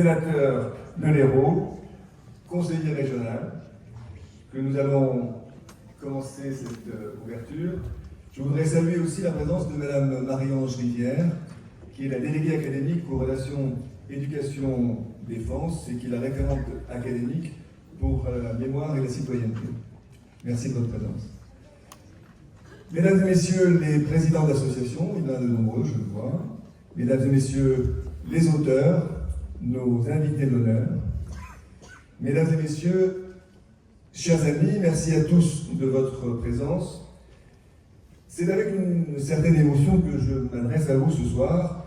Sénateur de l'Hérault, conseiller régional, que nous allons commencer cette ouverture. Je voudrais saluer aussi la présence de Madame Marie-Ange Rivière, qui est la déléguée académique aux relations éducation-défense et qui est la référente académique pour la mémoire et la citoyenneté. Merci de votre présence. Mesdames et messieurs les présidents d'associations, il y en a de nombreux, je le vois. Mesdames et messieurs les auteurs, nos invités d'honneur. Mesdames et messieurs, chers amis, merci à tous de votre présence. C'est avec une certaine émotion que je m'adresse à vous ce soir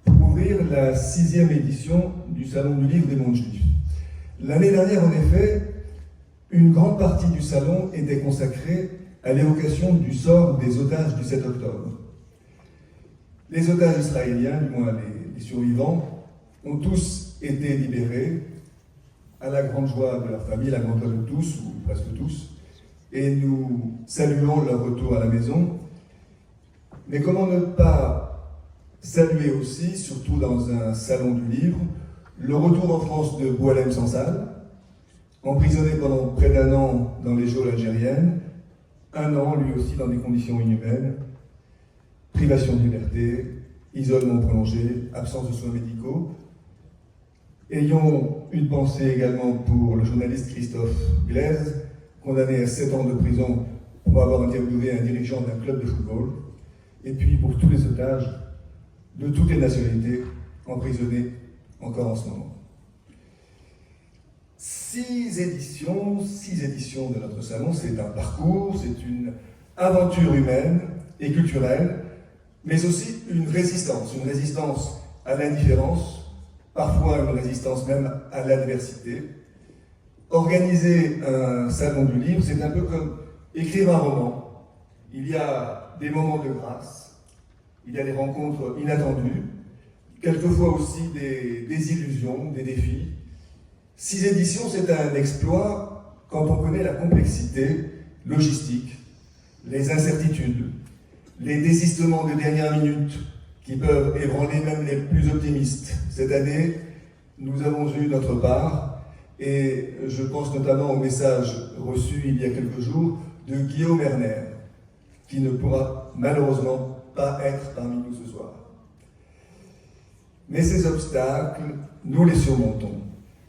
pour ouvrir la 6e édition du Salon du Livre des Mondes Juifs. L'année dernière, en effet, une grande partie du salon était consacrée à l'évocation du sort des otages du 7 octobre. Les otages israéliens, du moins les survivants, ont tous été libérés à la grande joie de leur famille, la grande joie de tous, ou presque tous, et nous saluons leur retour à la maison. Mais comment ne pas saluer aussi, surtout dans un salon du livre, le retour en France de Boualem Sansal, emprisonné pendant près d'1 an dans les geôles algériennes, 1 an lui aussi dans des conditions inhumaines, privation de liberté, isolement prolongé, absence de soins médicaux. Ayons une pensée également pour le journaliste Christophe Glaise, condamné à 7 ans de prison pour avoir interviewé un dirigeant d'un club de football, et puis pour tous les otages de toutes les nationalités emprisonnés encore en ce moment. 6 éditions de notre salon, c'est un parcours, c'est une aventure humaine et culturelle, mais aussi une résistance à l'indifférence, parfois une résistance même à l'adversité. Organiser un salon du livre, c'est un peu comme écrire un roman. Il y a des moments de grâce, il y a des rencontres inattendues, quelquefois aussi des illusions, des défis. 6 éditions, c'est un exploit quand on connaît la complexité logistique, les incertitudes, les désistements de dernière minute qui peuvent ébranler même les plus optimistes. Cette année, nous avons eu notre part, et je pense notamment au message reçu il y a quelques jours de Guillaume Erner, qui ne pourra malheureusement pas être parmi nous ce soir. Mais ces obstacles, nous les surmontons,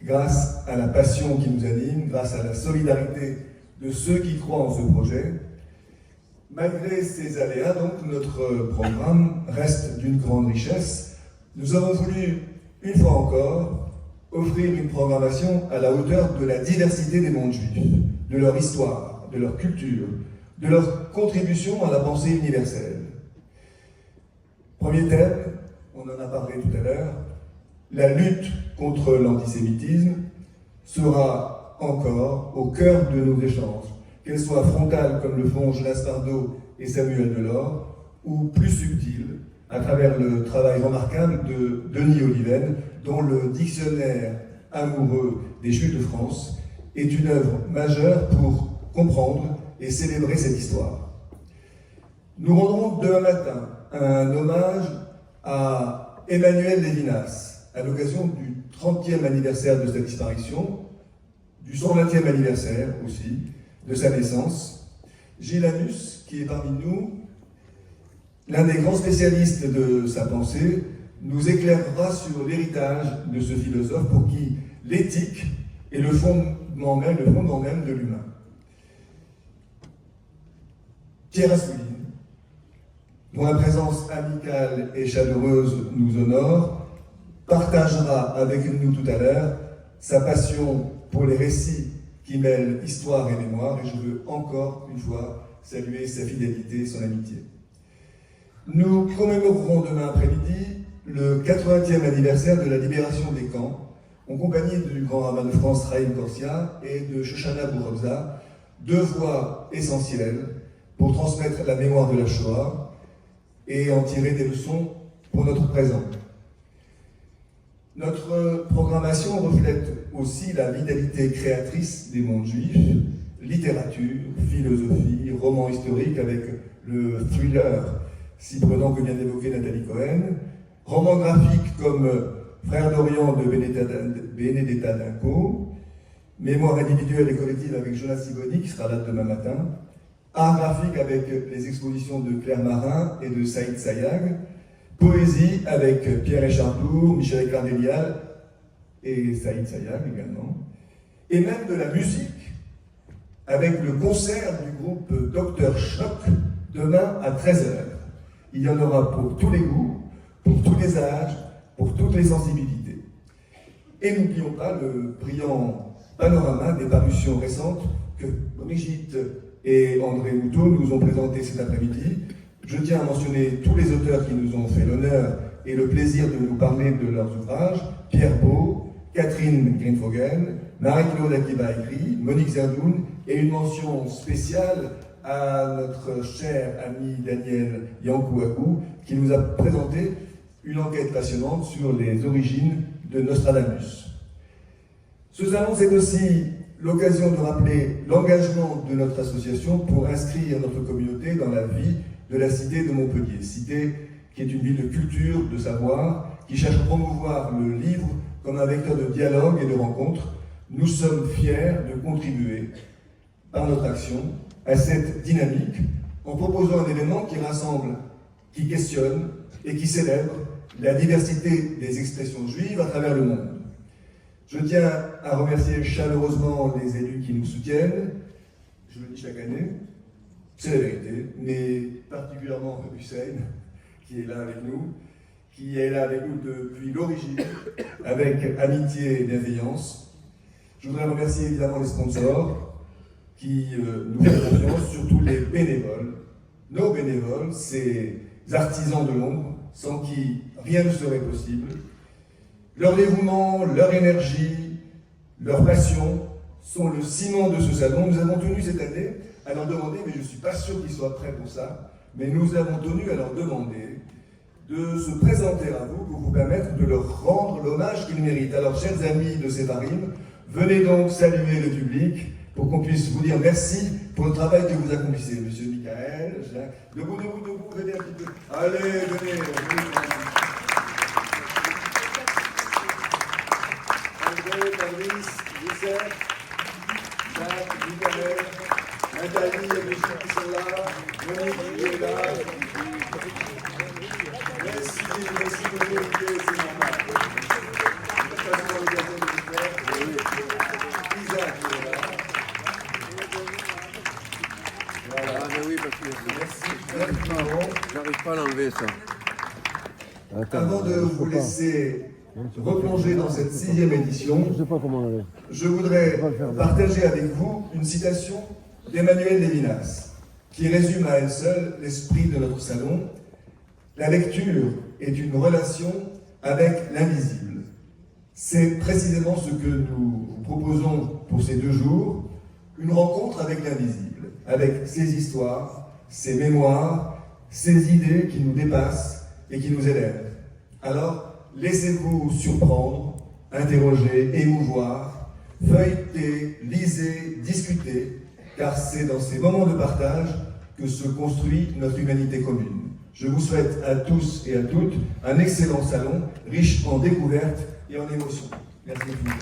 grâce à la passion qui nous anime, grâce à la solidarité de ceux qui croient en ce projet. Malgré ces aléas, donc, notre programme reste d'une grande richesse. Nous avons voulu, une fois encore, offrir une programmation à la hauteur de la diversité des mondes juifs, de leur histoire, de leur culture, de leur contribution à la pensée universelle. Premier thème, on en a parlé tout à l'heure, la lutte contre l'antisémitisme sera encore au cœur de nos échanges, qu'elle soit frontale comme le font Jonas Bardot et Samuel Delors, ou plus subtile à travers le travail remarquable de Denis Oliven, dont le dictionnaire amoureux des Juifs de France est une œuvre majeure pour comprendre et célébrer cette histoire. Nous rendrons demain matin un hommage à Emmanuel Lévinas, à l'occasion du 30e anniversaire de sa disparition, du 120e anniversaire aussi, de sa naissance. Gilles Anus, qui est parmi nous, l'un des grands spécialistes de sa pensée, nous éclairera sur l'héritage de ce philosophe pour qui l'éthique est le fondement même de l'humain. Pierre Assouline, dont la présence amicale et chaleureuse nous honore, partagera avec nous tout à l'heure sa passion pour les récits qui mêlent histoire et mémoire, et je veux encore une fois saluer sa fidélité et son amitié. Nous commémorerons demain après-midi le 80e anniversaire de la libération des camps, en compagnie du grand rabbin de France, Raïm Korsia, et de Shoshana Bourobza, 2 voix essentielles pour transmettre la mémoire de la Shoah et en tirer des leçons pour notre présent. Notre programmation reflète aussi la vitalité créatrice des mondes juifs, littérature, philosophie, roman historique avec le thriller si prenant que vient d'évoquer Nathalie Cohen, roman graphique comme Frères d'Orient de Benedetta Danco, Mémoire individuelle et collective avec Jonas Sigoni, qui sera là demain matin, Art graphique avec les expositions de Claire Marin et de Saïd Sayag, Poésie avec Pierre Echardour, Michel Cardélial et Saïd Sayag également, et même de la musique avec le concert du groupe Dr Choc demain à 13h. Il y en aura pour tous les goûts, pour tous les âges, pour toutes les sensibilités. Et n'oublions pas le brillant panorama des parutions récentes que Brigitte et André Houteau nous ont présenté cet après-midi. Je tiens à mentionner tous les auteurs qui nous ont fait l'honneur et le plaisir de nous parler de leurs ouvrages: Pierre Beau, Catherine Greenfogen, Marie-Claude Akiba-Ekri, Monique Zerdoun, et une mention spéciale à notre cher ami Daniel Yankouakou, qui nous a présenté une enquête passionnante sur les origines de Nostradamus. Ce salon, c'est aussi l'occasion de rappeler l'engagement de notre association pour inscrire notre communauté dans la vie de la cité de Montpellier, cité qui est une ville de culture, de savoir, qui cherche à promouvoir le livre comme un vecteur de dialogue et de rencontre. Nous sommes fiers de contribuer par notre action à cette dynamique en proposant un événement qui rassemble, qui questionne et qui célèbre la diversité des expressions juives à travers le monde. Je tiens à remercier chaleureusement les élus qui nous soutiennent. Je le dis chaque année, c'est la vérité, mais particulièrement Hussein, qui est là avec nous, qui est là avec nous depuis l'origine, avec amitié et bienveillance. Je voudrais remercier évidemment les sponsors qui nous font confiance, surtout les bénévoles. Nos bénévoles, ces artisans de l'ombre, sans qui rien ne serait possible. Leur dévouement, leur énergie, leur passion sont le ciment de ce salon. Nous avons tenu cette année à leur demander, mais je ne suis pas sûr qu'ils soient prêts pour ça, mais nous avons tenu à leur demander de se présenter à vous pour vous permettre de leur rendre l'hommage qu'ils méritent. Alors, chers amis de Séfarim, venez donc saluer le public pour qu'on puisse vous dire merci pour le travail que vous accomplissez. Monsieur Michael, Jacques, debout, venez un petit peu. Allez, venez. André, Fabrice, Youssef, Jacques, Michael, Nathalie et Brigitte qui sont là, Monique qui est là. Merci de m'inviter, c'est normal. Je n'ai pas eu l'occasion de le faire. Isaac qui est là. Voilà. Ah mais oui, parce que Merci. j'arrive pas à l'enlever ça. Avant de vous laisser replonger dans cette 6e édition, Je sais pas comment l'enlever. je voudrais partager avec vous une citation d'Emmanuel Lévinas, qui résume à elle seule l'esprit de notre salon. La lecture est une relation avec l'invisible. C'est précisément ce que nous vous proposons pour ces 2 jours, une rencontre avec l'invisible, avec ses histoires, ses mémoires, ses idées qui nous dépassent et qui nous élèvent. Alors, laissez-vous surprendre, interroger, émouvoir, feuilleter, lisez, discutez, car c'est dans ces moments de partage que se construit notre humanité commune. Je vous souhaite à tous et à toutes un excellent salon, riche en découvertes et en émotions. Merci beaucoup.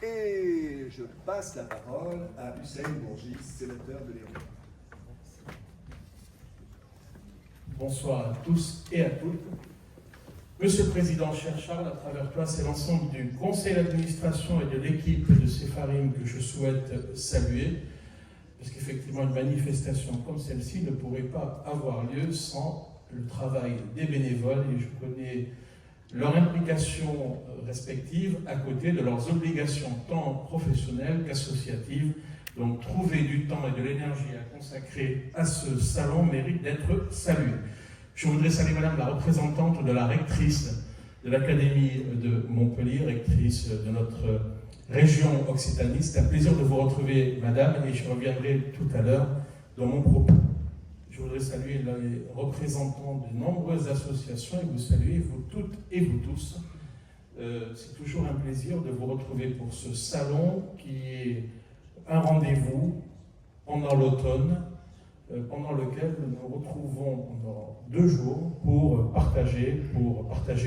Et je passe la parole à Hussein Bourgis, sénateur de l'Hérault. Bonsoir à tous et à toutes. Monsieur le Président, cher Charles, à travers toi, c'est l'ensemble du conseil d'administration et de l'équipe de Séfarim que je souhaite saluer, parce qu'effectivement, une manifestation comme celle-ci ne pourrait pas avoir lieu sans le travail des bénévoles, et je connais leur implication respective à côté de leurs obligations tant professionnelles qu'associatives. Donc, trouver du temps et de l'énergie à consacrer à ce salon mérite d'être salué. Je voudrais saluer Madame la représentante de la rectrice de l'Académie de Montpellier, rectrice de notre région Occitanie. C'est un plaisir de vous retrouver, Madame, et je reviendrai tout à l'heure dans mon propos. Je voudrais saluer les représentants de nombreuses associations et vous saluer, vous toutes et vous tous. C'est toujours un plaisir de vous retrouver pour ce salon qui est un rendez-vous pendant l'automne pendant lequel nous nous retrouvons pendant 2 jours pour partager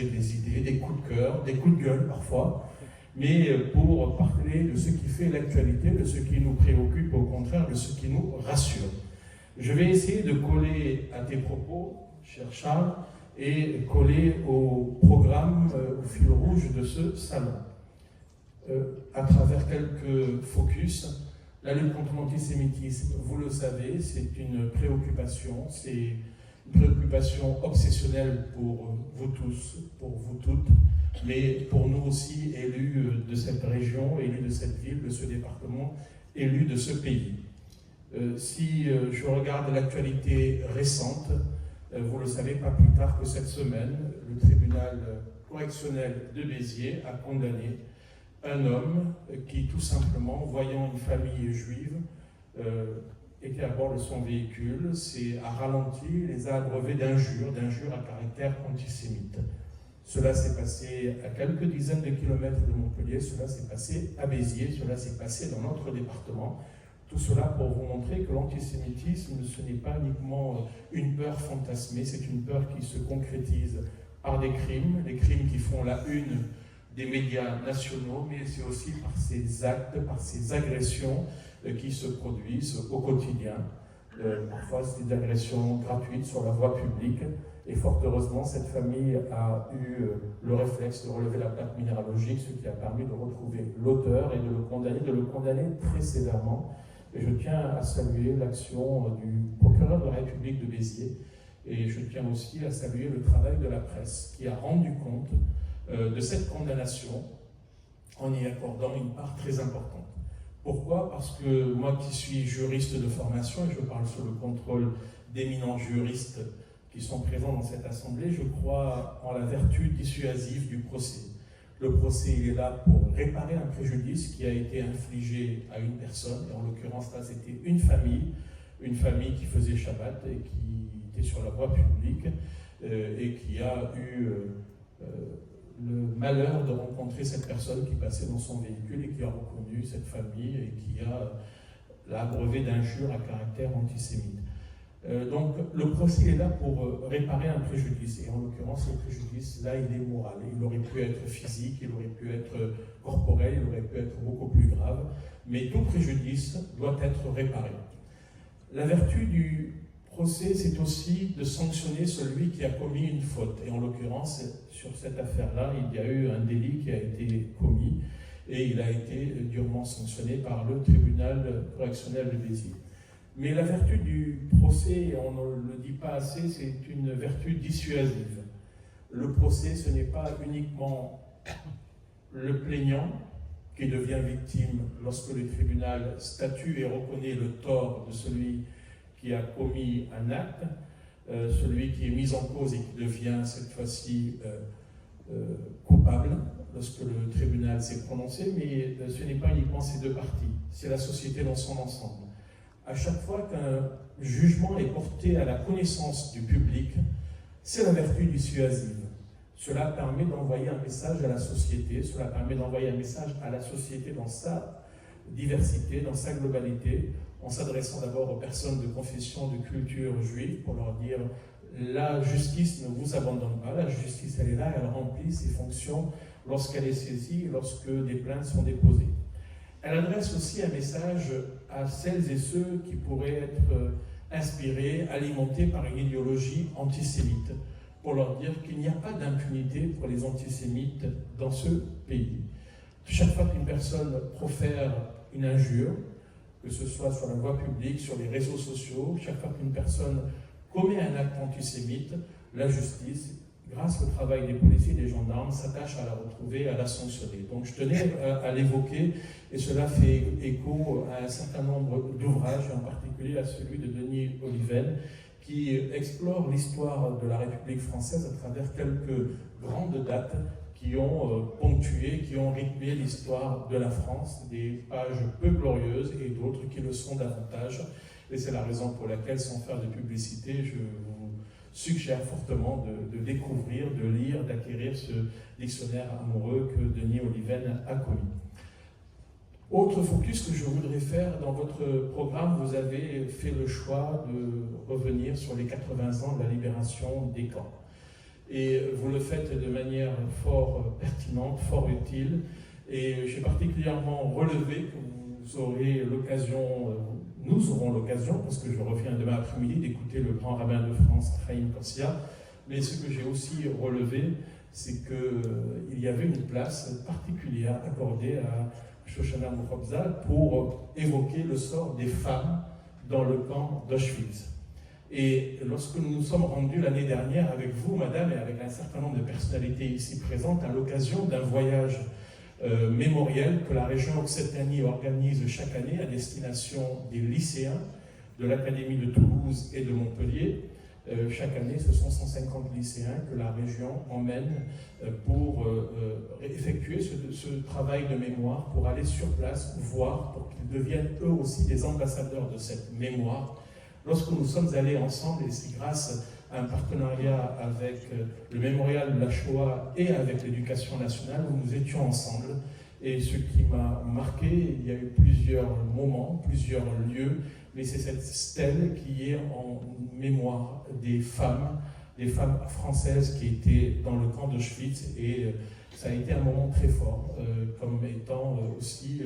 des idées, des coups de cœur, des coups de gueule parfois, mais pour parler de ce qui fait l'actualité, de ce qui nous préoccupe, au contraire, de ce qui nous rassure. Je vais essayer de coller à tes propos, cher Charles, et coller au programme, au fil rouge de ce salon. À travers quelques focus, la lutte contre l'antisémitisme, vous le savez, c'est une préoccupation obsessionnelle pour vous tous, pour vous toutes, mais pour nous aussi, élus de cette région, élus de cette ville, de ce département, élus de ce pays. Si je regarde l'actualité récente, vous le savez, pas plus tard que cette semaine, le tribunal correctionnel de Béziers a condamné un homme qui, tout simplement, voyant une famille juive, était à bord de son véhicule, a ralenti, les a abreuvés d'injures à caractère antisémite. Cela s'est passé à quelques dizaines de kilomètres de Montpellier, cela s'est passé à Béziers, cela s'est passé dans notre département. Tout cela pour vous montrer que l'antisémitisme, ce n'est pas uniquement une peur fantasmée, c'est une peur qui se concrétise par des crimes, les crimes qui font la une des médias nationaux, mais c'est aussi par ces actes, par ces agressions qui se produisent au quotidien. Parfois, c'est des agressions gratuites sur la voie publique. Et fort heureusement, cette famille a eu le réflexe de relever la plaque minéralogique, ce qui a permis de retrouver l'auteur et de le condamner très sévèrement. Et je tiens à saluer l'action du procureur de la République de Béziers. Et je tiens aussi à saluer le travail de la presse, qui a rendu compte de cette condamnation en y accordant une part très importante. Pourquoi ? Parce que moi qui suis juriste de formation, et je parle sous le contrôle d'éminents juristes qui sont présents dans cette assemblée, je crois en la vertu dissuasive du procès. Le procès, il est là pour réparer un préjudice qui a été infligé à une personne, et en l'occurrence là c'était une famille qui faisait Shabbat et qui était sur la voie publique et qui a eu le malheur de rencontrer cette personne qui passait dans son véhicule et qui a reconnu cette famille et qui l'a abreuvé d'injures à caractère antisémite. Donc le procès est là pour réparer un préjudice, et en l'occurrence le préjudice là il est moral, il aurait pu être physique, il aurait pu être corporel, il aurait pu être beaucoup plus grave, mais tout préjudice doit être réparé. La vertu du procès, c'est aussi de sanctionner celui qui a commis une faute, et en l'occurrence sur cette affaire-là il y a eu un délit qui a été commis et il a été durement sanctionné par le tribunal correctionnel de Béziers. Mais la vertu du procès, on ne le dit pas assez, c'est une vertu dissuasive. Le procès, ce n'est pas uniquement le plaignant qui devient victime lorsque le tribunal statue et reconnaît le tort de celui qui a commis un acte, celui qui est mis en cause et qui devient cette fois-ci coupable lorsque le tribunal s'est prononcé, mais ce n'est pas uniquement ces deux parties, c'est la société dans son ensemble. À chaque fois qu'un jugement est porté à la connaissance du public, c'est la vertu dissuasive. Cela permet d'envoyer un message à la société, cela permet d'envoyer un message à la société dans sa diversité, dans sa globalité, en s'adressant d'abord aux personnes de confession, de culture juive, pour leur dire la justice ne vous abandonne pas, la justice elle est là, elle remplit ses fonctions lorsqu'elle est saisie, lorsque des plaintes sont déposées. Elle adresse aussi un message à celles et ceux qui pourraient être inspirés, alimentés par une idéologie antisémite, pour leur dire qu'il n'y a pas d'impunité pour les antisémites dans ce pays. Chaque fois qu'une personne profère une injure, que ce soit sur la voie publique, sur les réseaux sociaux, chaque fois qu'une personne commet un acte antisémite, la justice, grâce au travail des policiers et des gendarmes, s'attache à la retrouver, à la sanctionner. Donc je tenais à l'évoquer, et cela fait écho à un certain nombre d'ouvrages, en particulier à celui de Denis Oliven, qui explore l'histoire de la République française à travers quelques grandes dates qui ont ponctué, qui ont rythmé l'histoire de la France, des pages peu glorieuses et d'autres qui le sont davantage. Et c'est la raison pour laquelle, sans faire de publicité, je vous suggère fortement de découvrir, de lire, d'acquérir ce dictionnaire amoureux que Denis Oliven a commis. Autre focus que je voudrais faire dans votre programme, vous avez fait le choix de revenir sur les 80 ans de la libération des camps. Et vous le faites de manière fort pertinente, fort utile. Et j'ai particulièrement relevé que vous aurez l'occasion, nous aurons l'occasion, parce que je reviens demain après-midi, d'écouter le grand rabbin de France, Chaim Corsia. Mais ce que j'ai aussi relevé, c'est qu'il y avait une place particulière accordée à Shoshana Moukhobzad pour évoquer le sort des femmes dans le camp d'Auschwitz. Et lorsque nous nous sommes rendus l'année dernière avec vous, madame, et avec un certain nombre de personnalités ici présentes, à l'occasion d'un voyage mémoriel que la région Occitanie organise chaque année à destination des lycéens de l'Académie de Toulouse et de Montpellier. Chaque année, ce sont 150 lycéens que la région emmène pour effectuer ce travail de mémoire, pour aller sur place, voir, pour qu'ils deviennent eux aussi des ambassadeurs de cette mémoire. Lorsque nous sommes allés ensemble, et c'est grâce à un partenariat avec le Mémorial de la Shoah et avec l'Éducation nationale, où nous étions ensemble. Et ce qui m'a marqué, il y a eu plusieurs moments, plusieurs lieux, mais c'est cette stèle qui est en mémoire des femmes françaises qui étaient dans le camp d'Auschwitz, et ça a été un moment très fort, comme étant aussi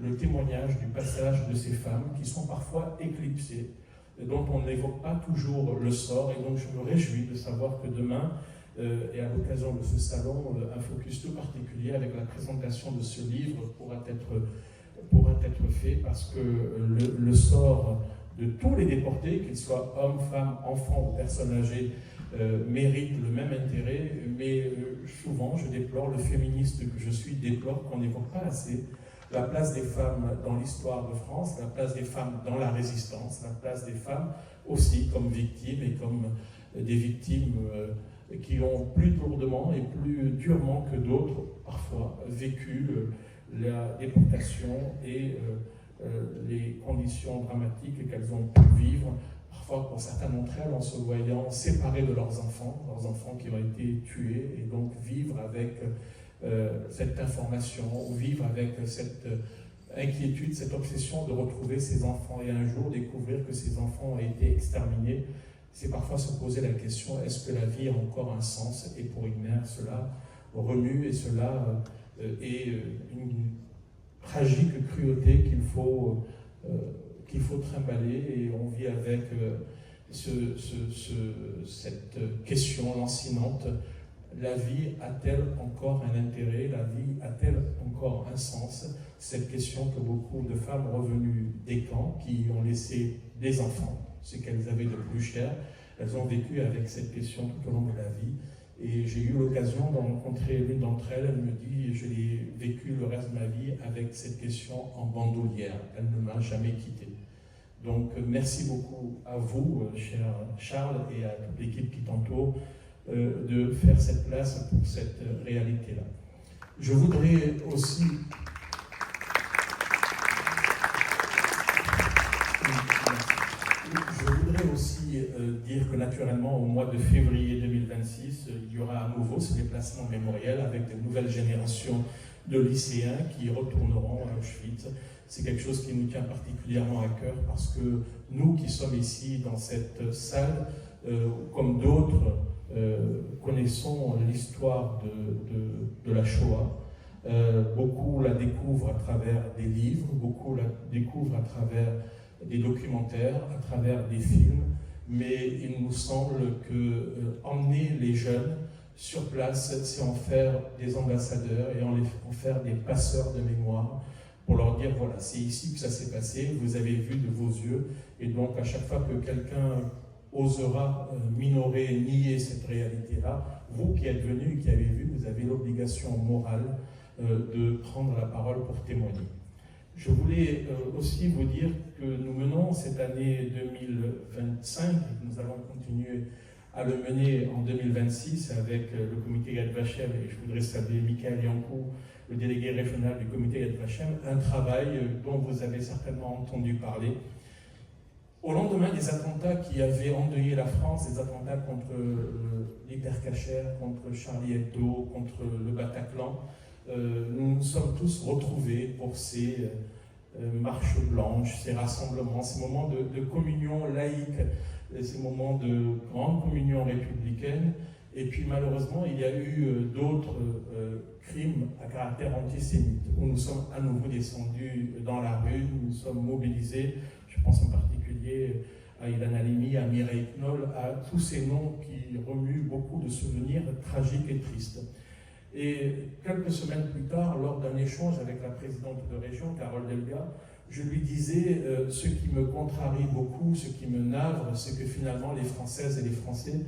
le témoignage du passage de ces femmes qui sont parfois éclipsées, dont on n'évoque pas toujours le sort, et donc je me réjouis de savoir que demain, et à l'occasion de ce salon, un focus tout particulier avec la présentation de ce livre pourra être fait, parce que le sort de tous les déportés, qu'ils soient hommes, femmes, enfants ou personnes âgées, mérite le même intérêt, mais souvent, je déplore, le féministe que je suis déplore qu'on n'évoque pas assez la place des femmes dans l'histoire de France, la place des femmes dans la résistance, la place des femmes aussi comme victimes, et comme des victimes qui ont plus lourdement et plus durement que d'autres, parfois, vécu la déportation et les conditions dramatiques qu'elles ont pu vivre, parfois pour certaines d'entre elles en se voyant séparées de leurs enfants qui ont été tués, et donc vivre avec cette information, ou vivre avec cette inquiétude, cette obsession de retrouver ses enfants, et un jour découvrir que ces enfants ont été exterminés. C'est parfois se poser la question, est-ce que la vie a encore un sens? Et pour une mère, cela remue, et cela est une tragique cruauté qu'il faut trimballer, et on vit avec cette question lancinante. La vie a-t-elle encore un intérêt? La vie a-t-elle encore un sens? Cette question que beaucoup de femmes revenues des camps, qui ont laissé des enfants, ce qu'elles avaient de plus cher, elles ont vécu avec cette question tout au long de la vie. Et j'ai eu l'occasion de rencontrer l'une d'entre elles. Elle me dit, je l'ai vécu le reste de ma vie avec cette question en bandoulière. Elle ne m'a jamais quitté. Donc merci beaucoup à vous, cher Charles, et à toute l'équipe qui t'entoure, de faire cette place pour cette réalité-là. Je voudrais aussi... dire que naturellement, au mois de février 2026, il y aura à nouveau ce déplacement mémoriel avec de nouvelles générations de lycéens qui retourneront à Auschwitz. C'est quelque chose qui nous tient particulièrement à cœur, parce que nous qui sommes ici dans cette salle, comme d'autres, connaissons l'histoire de la Shoah. Beaucoup la découvrent à travers des livres, beaucoup la découvrent à travers des documentaires, à travers des films, mais il nous semble que emmener les jeunes sur place, c'est en faire des ambassadeurs et en faire des passeurs de mémoire, pour leur dire, voilà, c'est ici que ça s'est passé, vous avez vu de vos yeux, et donc à chaque fois que quelqu'un osera minorer, nier cette réalité-là, vous qui êtes venus et qui avez vu, vous avez l'obligation morale de prendre la parole pour témoigner. Je voulais aussi vous dire que nous menons cette année 2025, et nous allons continuer à le mener en 2026 avec le comité Yad Vashem, et je voudrais saluer Michael Yankou, le délégué régional du comité Yad Vashem, un travail dont vous avez certainement entendu parler. Au lendemain des attentats qui avaient endeuillé la France, des attentats contre l'Hypercacher, contre Charlie Hebdo, contre le Bataclan, nous nous sommes tous retrouvés pour ces marches blanches, ces rassemblements, ces moments de communion laïque, ces moments de grande communion républicaine. Et puis malheureusement, il y a eu d'autres crimes à caractère antisémite, où nous sommes à nouveau descendus dans la rue, nous nous sommes mobilisés. Je pense en particulier à Ilan Halimi, à Mireille Knoll, à tous ces noms qui remuent beaucoup de souvenirs tragiques et tristes. Et quelques semaines plus tard, lors d'un échange avec la présidente de région, Carole Delga, je lui disais ce qui me contrarie beaucoup, ce qui me navre, c'est que finalement les Françaises et les Français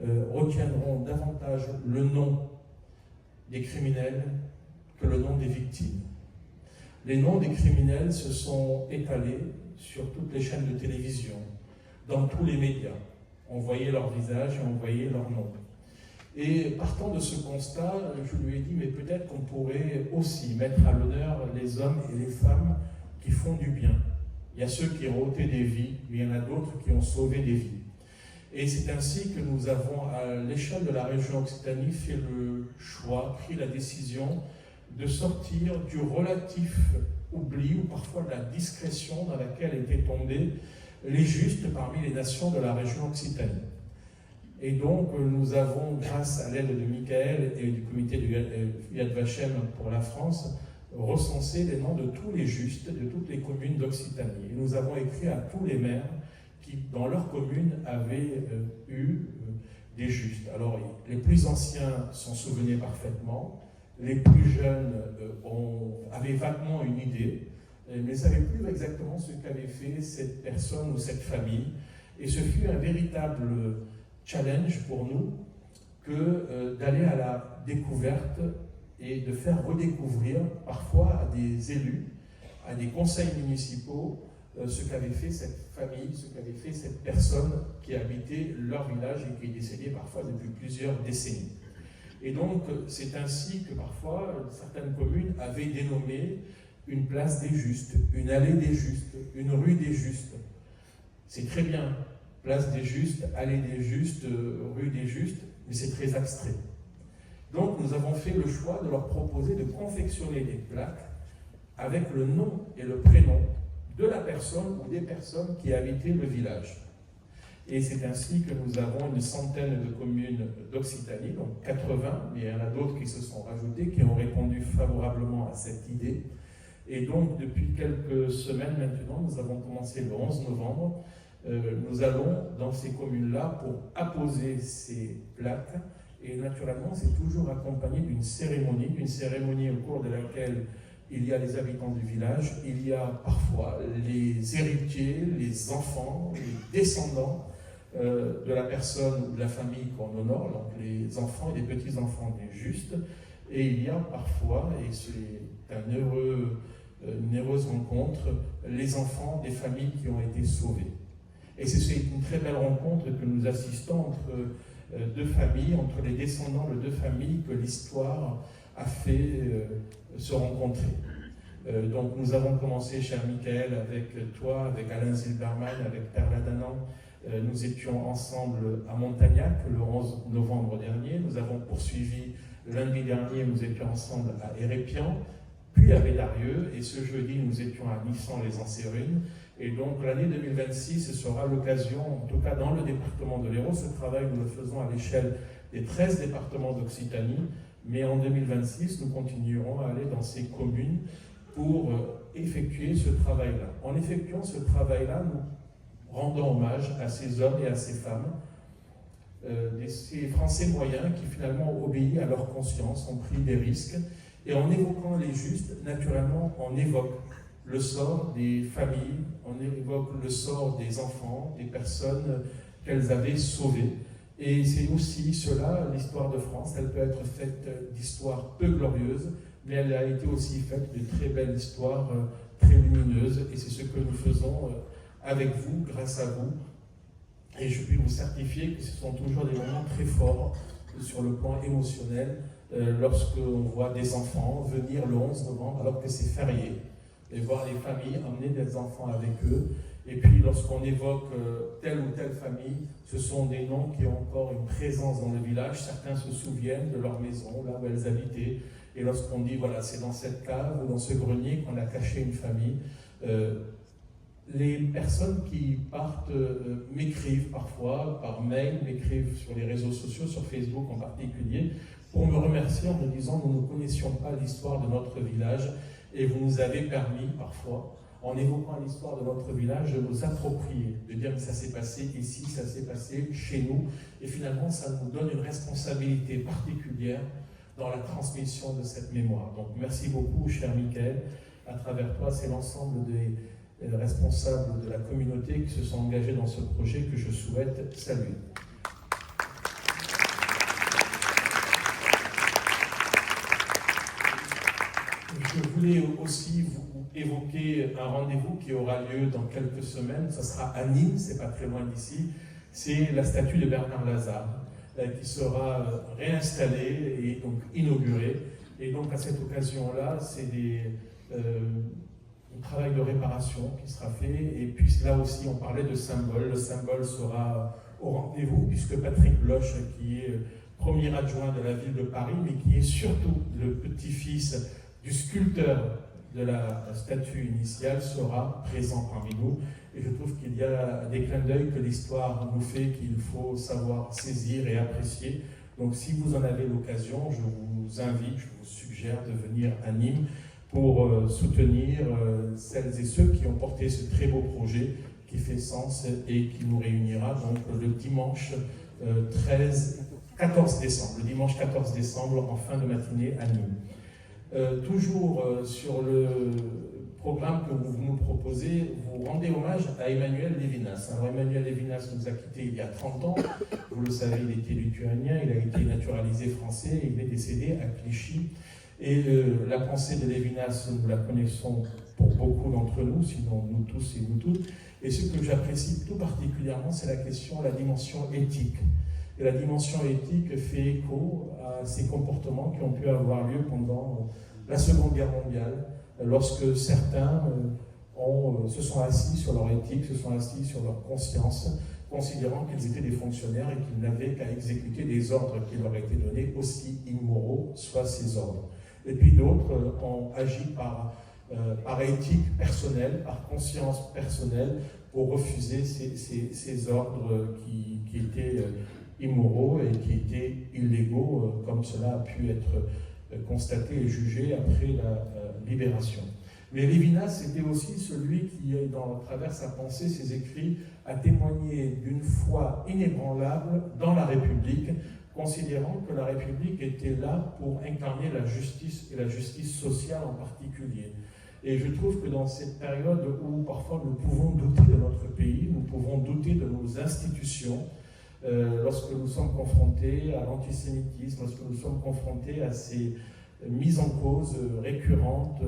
retiendront davantage le nom des criminels que le nom des victimes. Les noms des criminels se sont étalés sur toutes les chaînes de télévision, dans tous les médias. On voyait leur visage et on voyait leur nom. Et partant de ce constat, je lui ai dit, mais peut-être qu'on pourrait aussi mettre à l'honneur les hommes et les femmes qui font du bien. Il y a ceux qui ont ôté des vies, mais il y en a d'autres qui ont sauvé des vies. Et c'est ainsi que nous avons, à l'échelle de la région Occitanie, fait le choix, pris la décision de sortir du relatif oubli ou parfois de la discrétion dans laquelle étaient tombés les justes parmi les nations de la région Occitanie. Et donc, nous avons, grâce à l'aide de Michael et du comité de Yad Vashem pour la France, recensé les noms de tous les justes de toutes les communes d'Occitanie. Et nous avons écrit à tous les maires qui, dans leur commune, avaient eu des justes. Alors, les plus anciens s'en souvenaient parfaitement, les plus jeunes avaient vaguement une idée, mais ne savaient plus exactement ce qu'avait fait cette personne ou cette famille. Et ce fut un véritable challenge pour nous que d'aller à la découverte et de faire redécouvrir parfois à des élus, à des conseils municipaux, ce qu'avait fait cette famille, ce qu'avait fait cette personne qui habitait leur village et qui est décédée parfois depuis plusieurs décennies. Et donc, c'est ainsi que parfois, certaines communes avaient dénommé une place des justes, une allée des justes, une rue des justes. C'est très bien, place des justes, allée des justes, rue des justes, mais c'est très abstrait. Donc, nous avons fait le choix de leur proposer de confectionner des plaques avec le nom et le prénom de la personne ou des personnes qui habitaient le village. Et c'est ainsi que nous avons une centaine de communes d'Occitanie, donc 80, mais il y en a d'autres qui se sont rajoutées, qui ont répondu favorablement à cette idée. Et donc, depuis quelques semaines maintenant, nous avons commencé le 11 novembre, nous allons dans ces communes-là pour apposer ces plaques. Et naturellement, c'est toujours accompagné d'une cérémonie au cours de laquelle il y a les habitants du village, il y a parfois les héritiers, les enfants, les descendants de la personne ou de la famille qu'on honore, donc les enfants et les petits-enfants des justes. Et il y a parfois, et c'est une heureuse rencontre, les enfants des familles qui ont été sauvées. Et c'est une très belle rencontre que nous assistons entre deux familles, entre les descendants de deux familles que l'histoire a fait se rencontrer. Donc nous avons commencé, cher Michael, avec toi, avec Alain Zilberman, avec Perla Danan. Nous étions ensemble à Montagnac le 11 novembre dernier. Nous avons poursuivi lundi dernier, nous étions ensemble à Hérépian, puis à Bédarieux, et ce jeudi, nous étions à Nissan-les-Ansérunes. Et donc l'année 2026 sera l'occasion, en tout cas dans le département de l'Hérault, ce travail nous le faisons à l'échelle des 13 départements d'Occitanie, mais en 2026, nous continuerons à aller dans ces communes pour effectuer ce travail-là. En effectuant ce travail-là, nous rendons hommage à ces hommes et à ces femmes, ces Français moyens qui finalement ont obéi à leur conscience, ont pris des risques, et en évoquant les justes, naturellement, on évoque le sort des familles, on évoque le sort des enfants, des personnes qu'elles avaient sauvées. Et c'est aussi cela, l'histoire de France, elle peut être faite d'histoires peu glorieuses, mais elle a été aussi faite de très belles histoires très lumineuses, et c'est ce que nous faisons avec vous, grâce à vous. Et je puis vous certifier que ce sont toujours des moments très forts sur le plan émotionnel, lorsqu'on voit des enfants venir le 11 novembre, alors que c'est férié, et voir les familles emmener des enfants avec eux, Et puis lorsqu'on évoque telle ou telle famille, ce sont des noms qui ont encore une présence dans le village. Certains se souviennent de leur maison, là où elles habitaient. Et lorsqu'on dit, voilà, c'est dans cette cave ou dans ce grenier qu'on a caché une famille, les personnes qui partent m'écrivent parfois par mail, m'écrivent sur les réseaux sociaux, sur Facebook en particulier, pour me remercier en me disant « nous ne connaissions pas l'histoire de notre village et vous nous avez permis parfois, en évoquant l'histoire de notre village, de nous approprier, de dire que ça s'est passé ici, ça s'est passé chez nous, et finalement ça nous donne une responsabilité particulière dans la transmission de cette mémoire. Donc merci beaucoup, cher Michael. À travers toi, c'est l'ensemble des responsables de la communauté qui se sont engagés dans ce projet que je souhaite saluer. Je voulais aussi vous évoquer un rendez-vous qui aura lieu dans quelques semaines. Ça sera à Nîmes, c'est pas très loin d'ici. C'est la statue de Bernard Lazare qui sera réinstallée et donc inaugurée. Et donc à cette occasion-là, c'est un travail de réparation qui sera fait. Et puis là aussi, on parlait de symbole. Le symbole sera au rendez-vous puisque Patrick Bloch, qui est premier adjoint de la ville de Paris, mais qui est surtout le petit-fils du sculpteur de la statue initiale, sera présent parmi nous. Et je trouve qu'il y a des clins d'œil que l'histoire nous fait qu'il faut savoir saisir et apprécier. Donc si vous en avez l'occasion, je vous invite, je vous suggère de venir à Nîmes pour soutenir celles et ceux qui ont porté ce très beau projet qui fait sens et qui nous réunira donc le dimanche 14 décembre, le dimanche 14 décembre en fin de matinée à Nîmes. Toujours sur le programme que vous nous proposez, vous rendez hommage à Emmanuel Levinas. Alors Emmanuel Levinas nous a quittés il y a 30 ans, vous le savez, il était lituanien, il a été naturalisé français et il est décédé à Clichy. Et la pensée de Levinas, nous la connaissons pour beaucoup d'entre nous, sinon nous tous et nous toutes. Et ce que j'apprécie tout particulièrement, c'est la question, la dimension éthique. Et la dimension éthique fait écho à ces comportements qui ont pu avoir lieu pendant la Seconde Guerre mondiale, lorsque certains se sont assis sur leur éthique, se sont assis sur leur conscience, considérant qu'ils étaient des fonctionnaires et qu'ils n'avaient qu'à exécuter des ordres qui leur étaient donnés, aussi immoraux soient ces ordres. Et puis d'autres ont agi par éthique personnelle, par conscience personnelle, pour refuser ces ordres qui étaient immoraux et qui étaient illégaux, comme cela a pu être constaté et jugé après la libération. Mais Levinas était aussi celui qui, à travers sa pensée, ses écrits, a témoigné d'une foi inébranlable dans la République, considérant que la République était là pour incarner la justice et la justice sociale en particulier. Et je trouve que dans cette période où parfois nous pouvons douter de notre pays, nous pouvons douter de nos institutions, lorsque nous sommes confrontés à l'antisémitisme, lorsque nous sommes confrontés à ces mises en cause récurrentes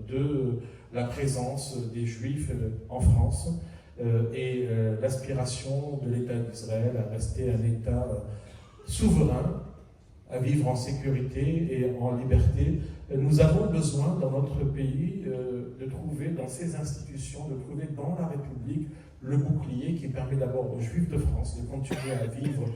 de la présence des Juifs en France et l'aspiration de l'État d'Israël à rester un État souverain, à vivre en sécurité et en liberté. Nous avons besoin dans notre pays de trouver dans ces institutions, de trouver dans la République le bouclier qui permet d'abord aux Juifs de France de continuer à vivre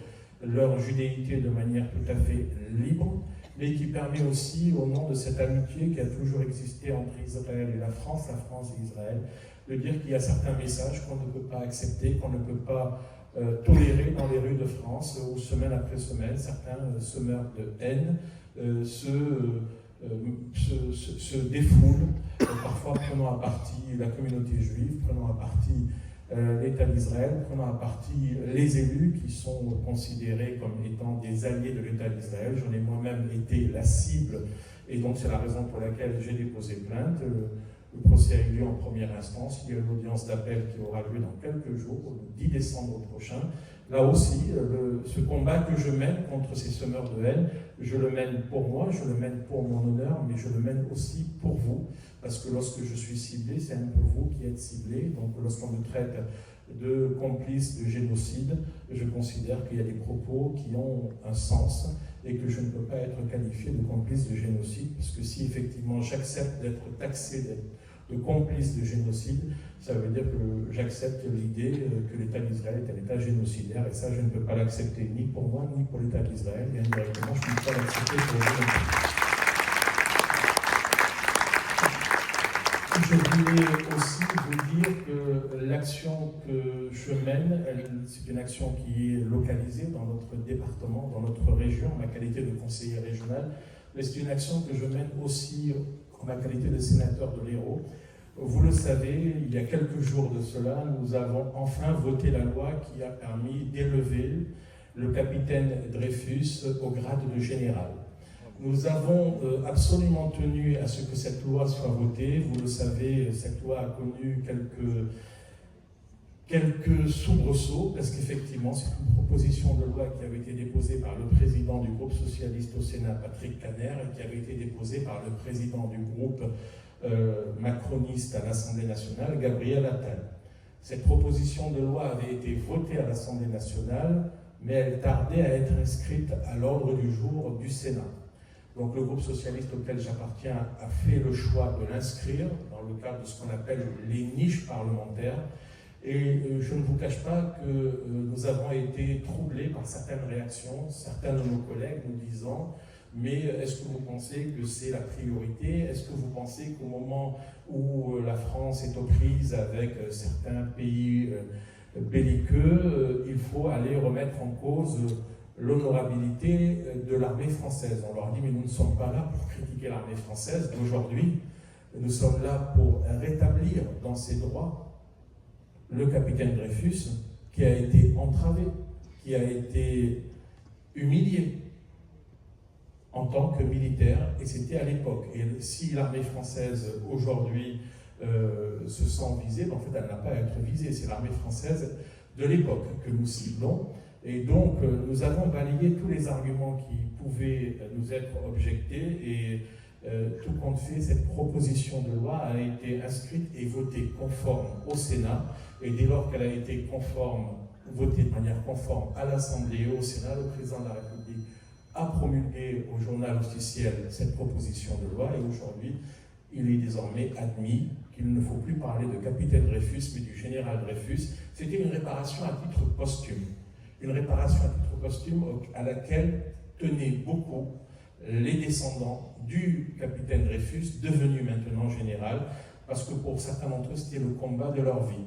leur judéité de manière tout à fait libre, mais qui permet aussi, au nom de cette amitié qui a toujours existé entre Israël et la France et Israël, de dire qu'il y a certains messages qu'on ne peut pas accepter, qu'on ne peut pas tolérer dans les rues de France, où semaine après semaine, certains semeurs de haine se défoulent, parfois prenant à partie la communauté juive, prenant à partie l'État d'Israël, prenant à partie les élus qui sont considérés comme étant des alliés de l'État d'Israël. J'en ai moi-même été la cible, et donc c'est la raison pour laquelle j'ai déposé plainte. Le procès a eu lieu en première instance. Il y a une audience d'appel qui aura lieu dans quelques jours, le 10 décembre prochain. Là aussi, ce combat que je mène contre ces semeurs de haine, je le mène pour moi, je le mène pour mon honneur, mais je le mène aussi pour vous. Parce que lorsque je suis ciblé, c'est un peu vous qui êtes ciblé. Donc lorsqu'on me traite de complice de génocide, je considère qu'il y a des propos qui ont un sens et que je ne peux pas être qualifié de complice de génocide, parce que si effectivement j'accepte d'être taxé de complice de génocide, ça veut dire que j'accepte l'idée que l'État d'Israël est un État génocidaire, et ça je ne peux pas l'accepter ni pour moi ni pour l'État d'Israël, et indirectement je ne peux pas l'accepter pour les gens. Je voulais aussi vous dire que l'action que je mène, c'est une action qui est localisée dans notre département, dans notre région, en ma qualité de conseiller régional, mais c'est une action que je mène aussi en ma qualité de sénateur de l'Hérault. Vous le savez, il y a quelques jours de cela, nous avons enfin voté la loi qui a permis d'élever le capitaine Dreyfus au grade de général. Nous avons absolument tenu à ce que cette loi soit votée. Vous le savez, cette loi a connu quelques soubresauts, parce qu'effectivement, c'est une proposition de loi qui avait été déposée par le président du groupe socialiste au Sénat, Patrick Kanner, et qui avait été déposée par le président du groupe macroniste à l'Assemblée nationale, Gabriel Attal. Cette proposition de loi avait été votée à l'Assemblée nationale, mais elle tardait à être inscrite à l'ordre du jour du Sénat. Donc le groupe socialiste auquel j'appartiens a fait le choix de l'inscrire dans le cadre de ce qu'on appelle les niches parlementaires. Et je ne vous cache pas que nous avons été troublés par certaines réactions, certains de nos collègues nous disant « Mais est-ce que vous pensez que c'est la priorité? Est-ce que vous pensez qu'au moment où la France est aux prises avec certains pays belliqueux, il faut aller remettre en cause l'honorabilité de l'armée française ?» On leur dit « Mais nous ne sommes pas là pour critiquer l'armée française d'aujourd'hui, nous sommes là pour rétablir dans ses droits le capitaine Dreyfus, qui a été entravé, qui a été humilié en tant que militaire, et c'était à l'époque. Et si l'armée française aujourd'hui se sent visée, en fait elle n'a pas à être visée, c'est l'armée française de l'époque que nous ciblons. Et donc nous avons balayé tous les arguments qui pouvaient nous être objectés, et tout compte fait, cette proposition de loi a été inscrite et votée conforme au Sénat, et dès lors qu'elle a été votée de manière conforme à l'Assemblée et au Sénat, le président de la République a promulgué au journal officiel cette proposition de loi, et aujourd'hui, il est désormais admis qu'il ne faut plus parler de capitaine Dreyfus, mais du général Dreyfus. C'était une réparation à titre posthume. Une réparation à titre posthume à laquelle tenaient beaucoup les descendants du capitaine Dreyfus, devenu maintenant général, parce que pour certains d'entre eux, c'était le combat de leur vie.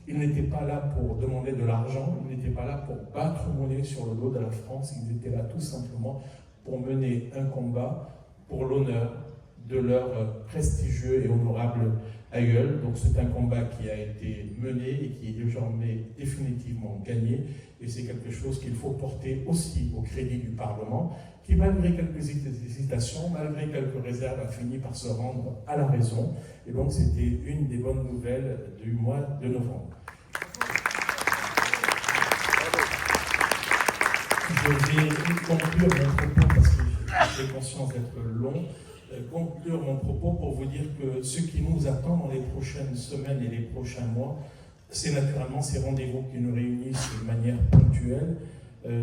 Ils n'étaient pas là pour demander de l'argent, ils n'étaient pas là pour battre monnaie sur le dos de la France, ils étaient là tout simplement pour mener un combat pour l'honneur de leur prestigieux et honorable aïeul. Donc c'est un combat qui a été mené et qui est désormais définitivement gagné, et c'est quelque chose qu'il faut porter aussi au crédit du Parlement, qui malgré quelques hésitations, malgré quelques réserves, a fini par se rendre à la raison. Et donc c'était une des bonnes nouvelles du mois de novembre. Je vais conclure mon propos, parce que j'ai conscience d'être long, conclure mon propos pour vous dire que ce qui nous attend dans les prochaines semaines et les prochains mois, c'est naturellement ces rendez-vous qui nous réunissent de manière ponctuelle.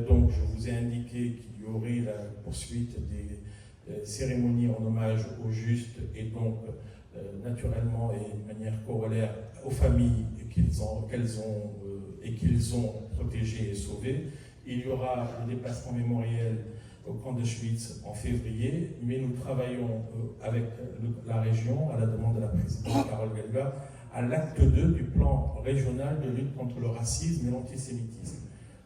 Donc je vous ai indiqué qu'il y aurait la poursuite des cérémonies en hommage aux justes, et donc naturellement et de manière corollaire aux familles qu'ils ont protégées et sauvées. Il y aura le déplacement mémoriel au camp d'Auschwitz en février, mais nous travaillons avec la région, à la demande de la présidente Carole Belga, à l'acte 2 du plan régional de lutte contre le racisme et l'antisémitisme.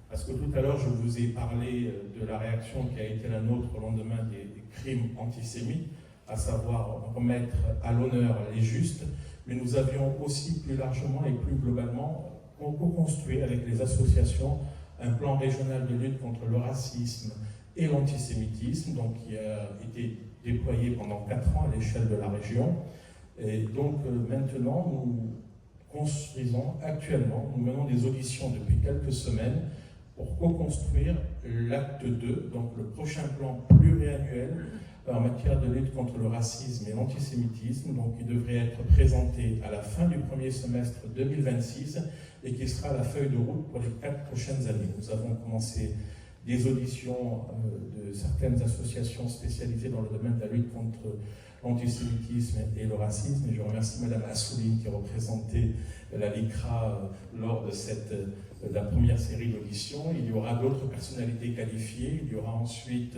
Parce que tout à l'heure, je vous ai parlé de la réaction qui a été la nôtre au lendemain des crimes antisémites, à savoir remettre à l'honneur les justes, mais nous avions aussi plus largement et plus globalement co-construit avec les associations un plan régional de lutte contre le racisme et l'antisémitisme, donc qui a été déployé pendant 4 ans à l'échelle de la région. Et donc maintenant, nous construisons actuellement, nous menons des auditions depuis quelques semaines pour co-construire l'acte 2, donc le prochain plan pluriannuel en matière de lutte contre le racisme et l'antisémitisme, donc qui devrait être présenté à la fin du premier semestre 2026 et qui sera la feuille de route pour les 4 prochaines années. Nous avons commencé des auditions de certaines associations spécialisées dans le domaine de la lutte contre l'antisémitisme et le racisme. Et je remercie Madame Assouline qui représentait la LICRA lors de la première série d'auditions. Il y aura d'autres personnalités qualifiées. Il y aura ensuite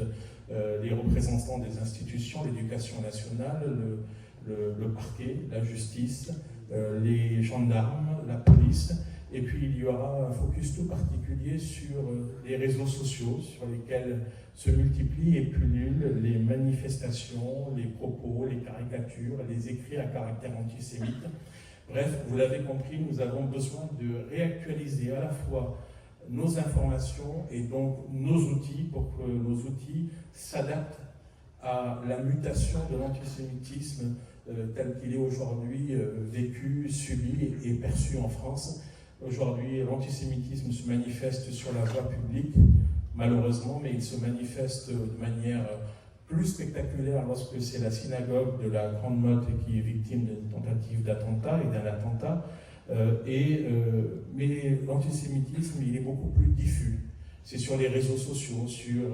les représentants des institutions, l'éducation nationale, le parquet, la justice, les gendarmes, la police. Et puis il y aura un focus tout particulier sur les réseaux sociaux, sur lesquels se multiplient et pullulent les manifestations, les propos, les caricatures, les écrits à caractère antisémite. Bref, vous l'avez compris, nous avons besoin de réactualiser à la fois nos informations et donc nos outils pour que nos outils s'adaptent à la mutation de l'antisémitisme tel qu'il est aujourd'hui vécu, subi et perçu en France. Aujourd'hui, l'antisémitisme se manifeste sur la voie publique, malheureusement, mais il se manifeste de manière plus spectaculaire lorsque c'est la synagogue de la Grande Motte qui est victime d'une tentative d'attentat et d'un attentat. Mais l'antisémitisme, il est beaucoup plus diffus. C'est sur les réseaux sociaux, sur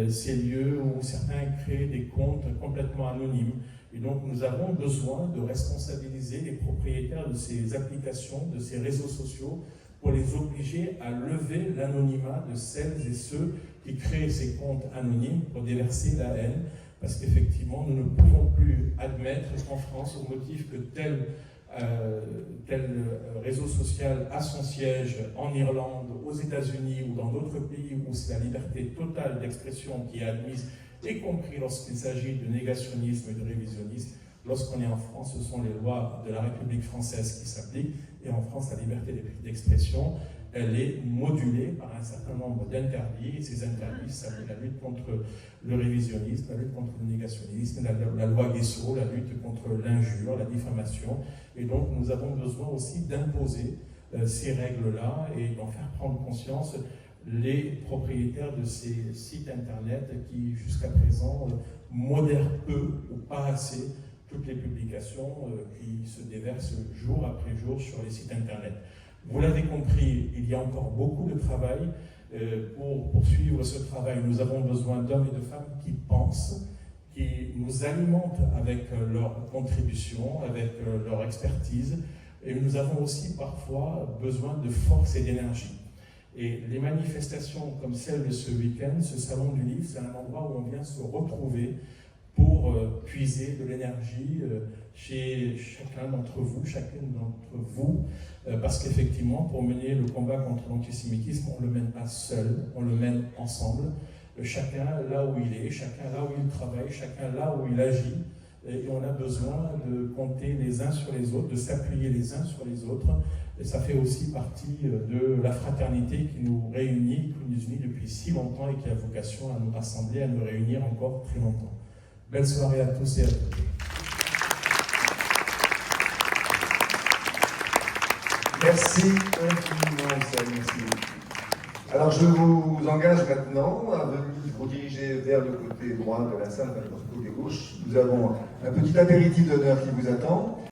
ces lieux où certains créent des comptes complètement anonymes. Et donc nous avons besoin de responsabiliser les propriétaires de ces applications, de ces réseaux sociaux, pour les obliger à lever l'anonymat de celles et ceux qui créent ces comptes anonymes pour déverser la haine. Parce qu'effectivement, nous ne pouvons plus admettre qu'en France, au motif que tel réseau social a son siège en Irlande, aux États-Unis ou dans d'autres pays où c'est la liberté totale d'expression qui est admise, y compris lorsqu'il s'agit de négationnisme et de révisionnisme. Lorsqu'on est en France, ce sont les lois de la République française qui s'appliquent. Et en France, la liberté d'expression, elle est modulée par un certain nombre d'interdits. Et ces interdits, ça veut la lutte contre le révisionnisme, la lutte contre le négationnisme, la loi Guesso, la lutte contre l'injure, la diffamation. Et donc, nous avons besoin aussi d'imposer ces règles-là et d'en faire prendre conscience les propriétaires de ces sites internet qui, jusqu'à présent, modèrent peu ou pas assez toutes les publications qui se déversent jour après jour sur les sites internet. Vous l'avez compris, il y a encore beaucoup de travail. Pour poursuivre ce travail, nous avons besoin d'hommes et de femmes qui pensent, qui nous alimentent avec leur contribution, avec leur expertise. Et nous avons aussi parfois besoin de force et d'énergie. Et les manifestations comme celle de ce week-end, ce salon du livre, c'est un endroit où on vient se retrouver pour puiser de l'énergie chez chacun d'entre vous, chacune d'entre vous, parce qu'effectivement, pour mener le combat contre l'antisémitisme, on ne le mène pas seul, on le mène ensemble, chacun là où il est, chacun là où il travaille, chacun là où il agit, et on a besoin de compter les uns sur les autres, de s'appuyer les uns sur les autres, et ça fait aussi partie de la fraternité qui nous réunit, qui nous unit depuis si longtemps et qui a vocation à nous rassembler, à nous réunir encore très longtemps. Belle soirée à tous et à toutes. Merci infiniment, Issa, merci. Alors je vous engage maintenant à venir vous diriger vers le côté droit de la salle, vers le côté gauche. Nous avons un petit apéritif d'honneur qui vous attend.